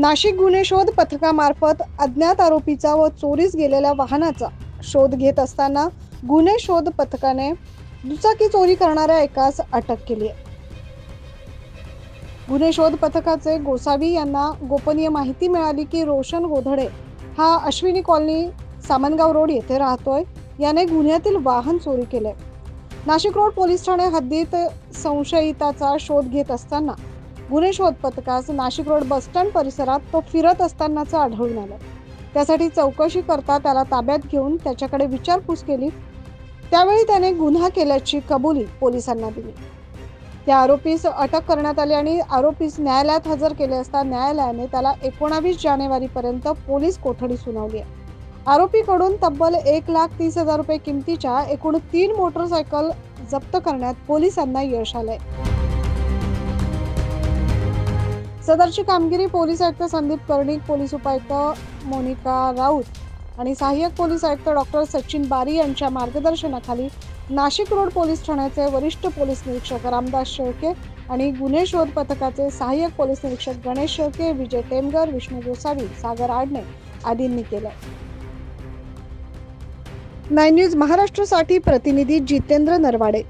नाशिक गुन्हे शोध पथकामार्फत अज्ञात आरोपीचा व चोरीस गेलेल्या वाहनाचा शोध घेत असताना गुन्हे शोध पथकाने दुचाकी चोरी करणाऱ्या एकास अटक केली आहे। गुन्हे शोध पथकाचे गोसावी यांना गोपनीय माहिती मिळाली की रोशन गोधडे हा अश्विनी कॉलनी सामनगाव रोड येथे राहतोय। याने गुन्ह्यातील वाहन चोरी केले। नाशिक रोड पोलीस ठाणे हद्दीत संशयिताचा शोध घेत असताना गुन्हे शोध पथकास नाशिक रोड बस स्टँड परिसरात तो फिरत असतानाच आढळून आलं। त्यासाठी चौकशी करता त्याला ताब्यात घेऊन त्याच्याकडे विचारपूस केली। त्यावेळी त्याने गुन्हा केल्याची कबुली पोलिसांना दिली। त्या आरोपीस अटक करण्यात आली आणि आरोपीस न्यायालयात हजर केले असता न्यायालयाने त्याला 19 जानेवारीपर्यंत पोलीस कोठडी सुनावली आहे। आरोपीकडून तब्बल 1,30,000 रुपये किमतीच्या एकूण 3 मोटरसायकल जप्त करण्यात पोलिसांना यश आलंय। सदरची कामगिरी पोलीस आयुक्त संदीप कर्णिक, पोलीस उपायुक्त मोनिका राऊत आणि सहाय्यक पोलीस आयुक्त डॉक्टर सचिन बारी यांच्या मार्गदर्शनाखाली नाशिक रोड पोलीस ठाण्याचे वरिष्ठ पोलीस निरीक्षक रामदास शेळके आणि गुन्हे शोध पथकाचे सहाय्यक पोलीस निरीक्षक गणेश शेळके, विजय टेमगर, विष्णू गोसावी, सागर आडणे आदींनी केले। 9 न्यूज महाराष्ट्रासाठी प्रतिनिधी जितेंद्र नरवाडे।